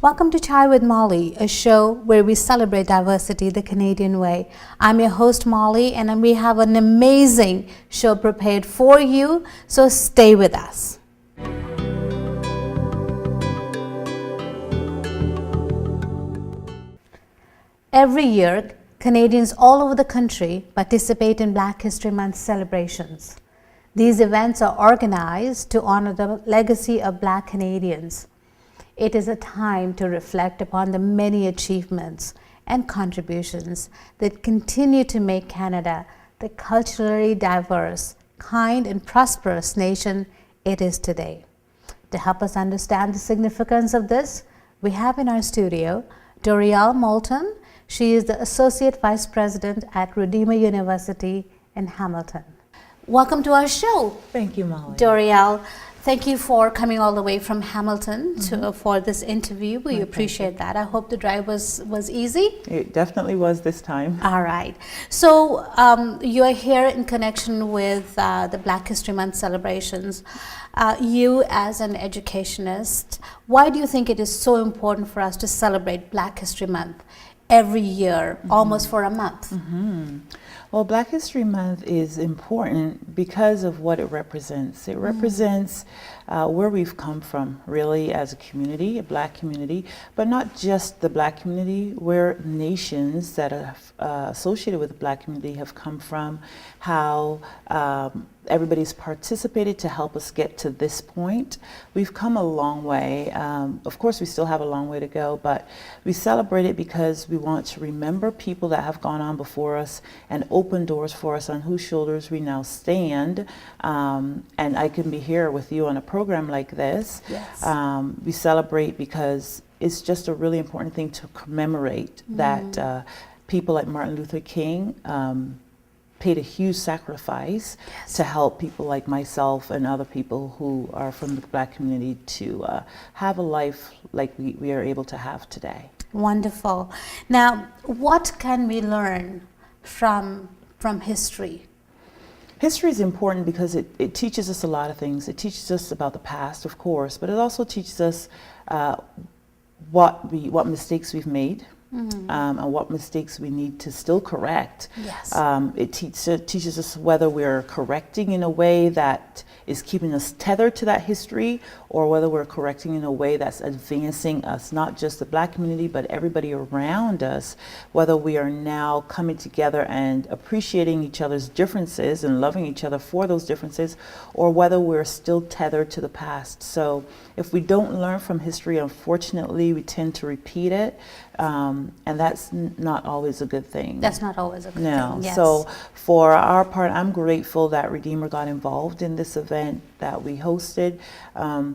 Welcome to Chai with Molly, a show where we celebrate diversity the Canadian way. I'm your host Molly, and we have an amazing show prepared for you, so stay with us. Every year, Canadians all over the country participate in Black History Month celebrations. These events are organized to honor the legacy of Black Canadians. It is a time to reflect upon the many achievements and contributions that continue to make Canada the culturally diverse, kind, and prosperous nation it is today. To help us understand the significance of this, we have in our studio Dorielle Moulton. She is the Associate Vice President at Redeemer University in Hamilton. Welcome to our show. Thank you, Molly. Dorielle, thank you for coming all the way from Hamilton for this interview. We appreciate that. I hope the drive was easy. It definitely was this time. All right. So you are here in connection with the Black History Month celebrations. You as an educationist, why do you think it is so important for us to celebrate Black History Month every year, almost for a month? Well, Black History Month is important because of what it represents. It represents where we've come from, really, as a community, a Black community, but not just the Black community, where nations that are associated with the Black community have come from, how everybody's participated to help us get to this point. We've come a long way. Of course, we still have a long way to go, but we celebrate it because we want to remember people that have gone on before us and open doors for us on whose shoulders we now stand. And I can be here with you on a program like this. Yes. We celebrate because it's just a really important thing to commemorate that people like Martin Luther King paid a huge sacrifice to help people like myself and other people who are from the Black community to have a life like we are able to have today. Wonderful. Now, what can we learn from history? History is important because it teaches us a lot of things. It teaches us about the past, of course, but it also teaches us what mistakes we've made. And what mistakes we need to still correct. Yes. It teaches us whether we're correcting in a way that is keeping us tethered to that history, or whether we're correcting in a way that's advancing us, not just the Black community, but everybody around us, whether we are now coming together and appreciating each other's differences and loving each other for those differences, or whether we're still tethered to the past. So if we don't learn from history, unfortunately, we tend to repeat it. And that's not always a good thing. That's not always a good thing, yes. So for our part, I'm grateful that Redeemer got involved in this event that we hosted,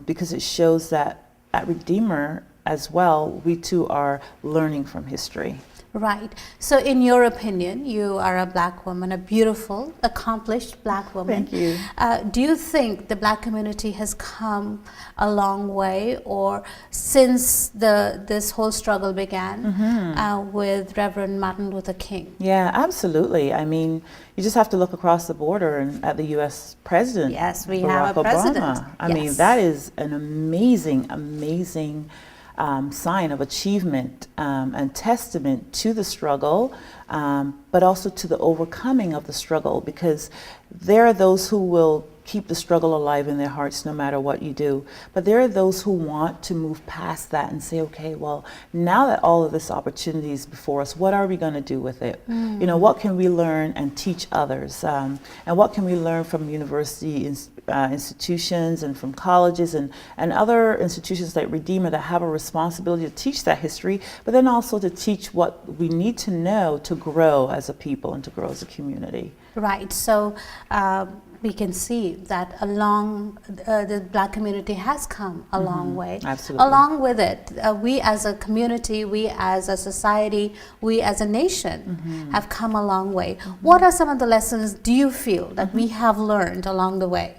because it shows that at Redeemer as well, we too are learning from history. Right. So in your opinion, you are a Black woman, a beautiful, accomplished Black woman. Thank you. Do you think the Black community has come a long way, or since this whole struggle began with Reverend Martin Luther King? Yeah, absolutely. I mean, you just have to look across the border and at the U.S. president. Yes, we Barack have a president. Obama. I mean, that is an amazing, amazing sign of achievement and testament to the struggle, but also to the overcoming of the struggle, because there are those who will keep the struggle alive in their hearts no matter what you do. But there are those who want to move past that and say, okay, well, now that all of this opportunity is before us, what are we going to do with it? You know, what can we learn and teach others? And what can we learn from university institutions and from colleges and other institutions like Redeemer that have a responsibility to teach that history, but then also to teach what we need to know to grow as a people and to grow as a community. Right. So we can see that the Black community has come a long way. Absolutely. Along with it, we as a community, we as a society, we as a nation have come a long way. What are some of the lessons do you feel that we have learned along the way?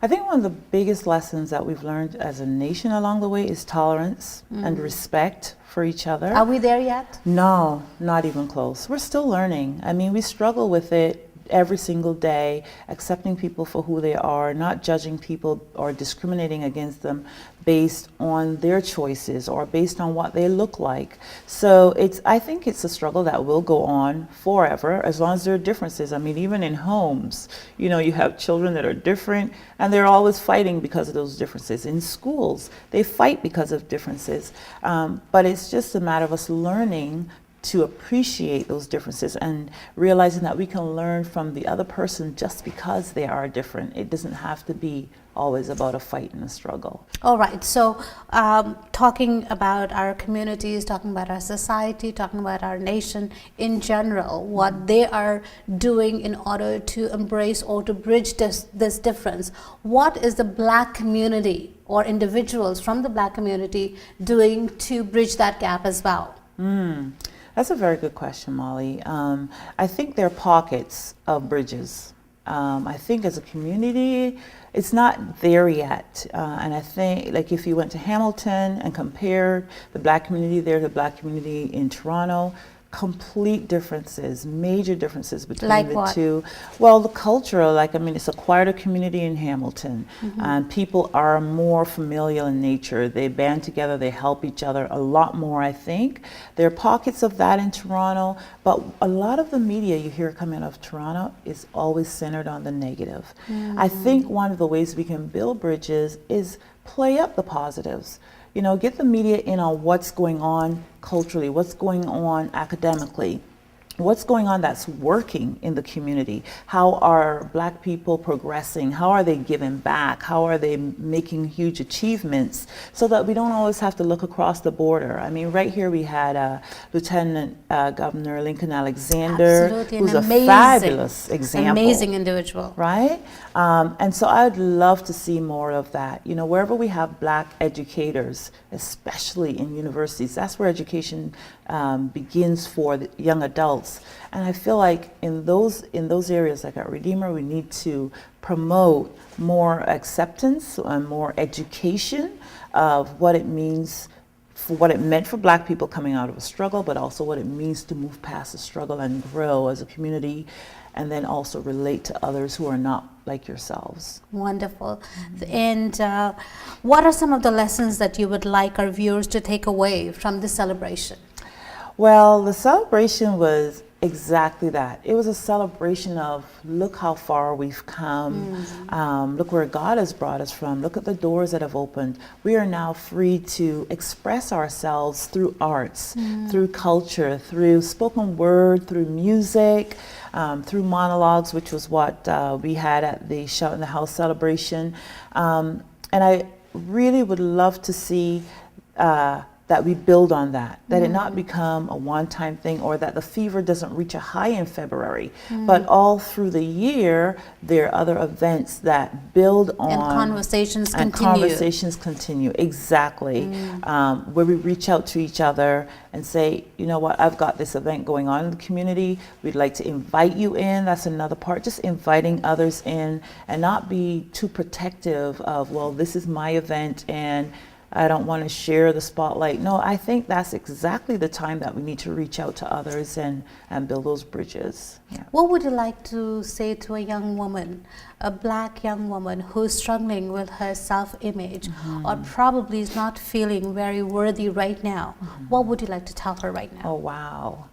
I think one of the biggest lessons that we've learned as a nation along the way is tolerance and respect for each other. Are we there yet? No, not even close. We're still learning. I mean, we struggle with it every single day, accepting people for who they are, not judging people or discriminating against them based on their choices or based on what they look like. So I think it's a struggle that will go on forever as long as there are differences. I mean, even in homes, you have children that are different and they're always fighting because of those differences. In schools, they fight because of differences. But it's just a matter of us learning to appreciate those differences and realizing that we can learn from the other person just because they are different. It doesn't have to be always about a fight and a struggle. All right. So talking about our communities, talking about our society, talking about our nation in general, what they are doing in order to embrace or to bridge this difference. What is the Black community or individuals from the Black community doing to bridge that gap as well? That's a very good question, Molly. I think there are pockets of bridges. I think as a community, it's not there yet. And I think, like, if you went to Hamilton and compared the Black community there to the Black community in Toronto, complete differences, major differences between like the what? two. Well, the cultural, it's a quieter community in Hamilton, and people are more familial in nature. They band together, they help each other a lot more, I think. There are pockets of that in Toronto, but a lot of the media you hear coming out of Toronto is always centered on the negative. I think one of the ways we can build bridges is play up the positives. Get the media in on what's going on culturally, what's going on academically, what's going on that's working in the community. How are Black people progressing? How are they giving back? How are they making huge achievements? So that we don't always have to look across the border. I mean, right here we had Lieutenant Governor Lincoln Alexander, Absolutely, who's an a fabulous example. Amazing individual. Right? And so I'd love to see more of that. Wherever we have Black educators, especially in universities, that's where education begins for the young adults. And I feel like in those areas, like at Redeemer, we need to promote more acceptance and more education of what it means, for what it meant for Black people coming out of a struggle, but also what it means to move past the struggle and grow as a community, and then also relate to others who are not like yourselves. Wonderful. And what are some of the lessons that you would like our viewers to take away from this celebration? Well, the celebration was exactly that. It was a celebration of, look how far we've come. Look where God has brought us from. Look at the doors that have opened. We are now free to express ourselves through arts, through culture, through spoken word, through music, through monologues, which was what we had at the Shout in the House celebration. And I really would love to see that we build on that it not become a one-time thing, or that the fever doesn't reach a high in February, but all through the year there are other events that build on, and conversations continue. Exactly. Where we reach out to each other and say, you know what, I've got this event going on in the community, we'd like to invite you in. That's another part, just inviting others in and not be too protective of, well, this is my event and I don't want to share the spotlight. No, I think that's exactly the time that we need to reach out to others and build those bridges. Yeah. What would you like to say to a young woman, a Black young woman who's struggling with her self-image, or probably is not feeling very worthy right now? What would you like to tell her right now? Oh, wow.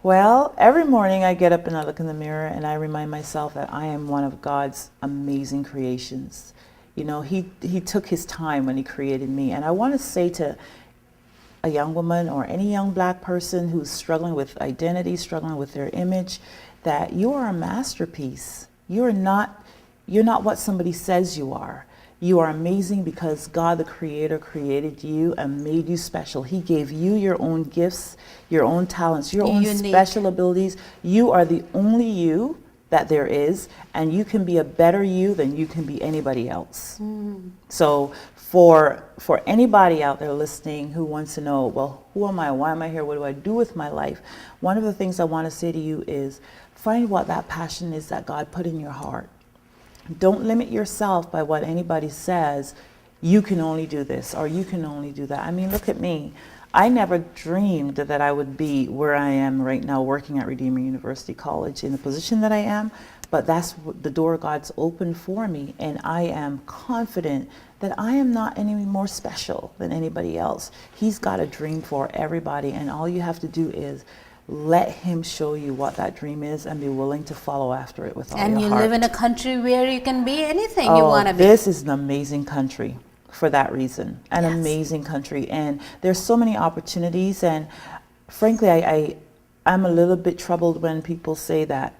Well, every morning I get up and I look in the mirror and I remind myself that I am one of God's amazing creations. He took his time when he created me. And I want to say to a young woman or any young Black person who's struggling with identity, struggling with their image, that you are a masterpiece. You're not what somebody says you are. You are amazing because God, the Creator, created you and made you special. He gave you your own gifts, your own talents, your own special abilities. You are the only you that there is, and you can be a better you than you can be anybody else. So for anybody out there listening who wants to know, well, who am I? Why am I here? What do I do with my life? One of the things I want to say to you is find what that passion is that God put in your heart. Don't limit yourself by what anybody says. you can only do this or you can only do that. I mean, look at me. I never dreamed that I would be where I am right now, working at Redeemer University College in the position that I am, but that's the door God's opened for me, and I am confident that I am not any more special than anybody else. He's got a dream for everybody, and all you have to do is let him show you what that dream is and be willing to follow after it with all And your you heart. live in a country where you can be anything you want to be. This is an amazing country for that reason. An Yes. amazing country. And there's so many opportunities. And frankly, I'm a little bit troubled when people say that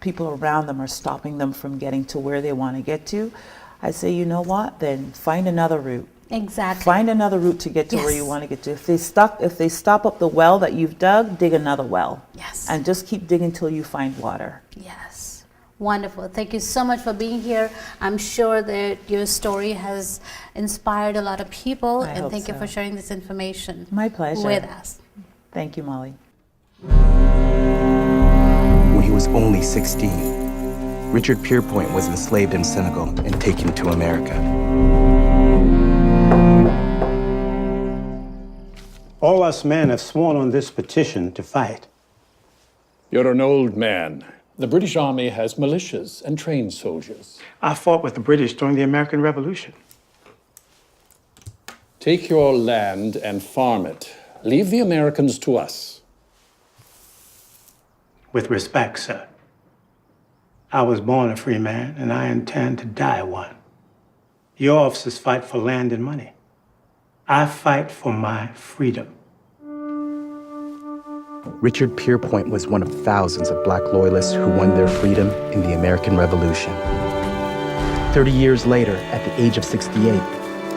people around them are stopping them from getting to where they want to get to. I say, you know what? Then find another route. Exactly. Find another route to get to where you Yes. want to get to. If they stop up the well that you've dug, dig another well. Yes. And just keep digging till you find water. Yes. Wonderful. Thank you so much for being here. I'm sure that your story has inspired a lot of people, I and hope thank you so. for sharing this information My pleasure. with us. Thank you, Molly. When he was only 16, Richard Pierpoint was enslaved in Senegal and taken to America. All us men have sworn on this petition to fight. You're an old man. The British Army has militias and trained soldiers. I fought with the British during the American Revolution. Take your land and farm it. Leave the Americans to us. With respect, sir. I was born a free man, and I intend to die one. Your officers fight for land and money. I fight for my freedom. Richard Pierpoint was one of thousands of black loyalists who won their freedom in the American Revolution. 30 years later, at the age of 68,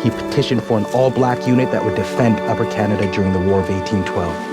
he petitioned for an all-black unit that would defend Upper Canada during the War of 1812.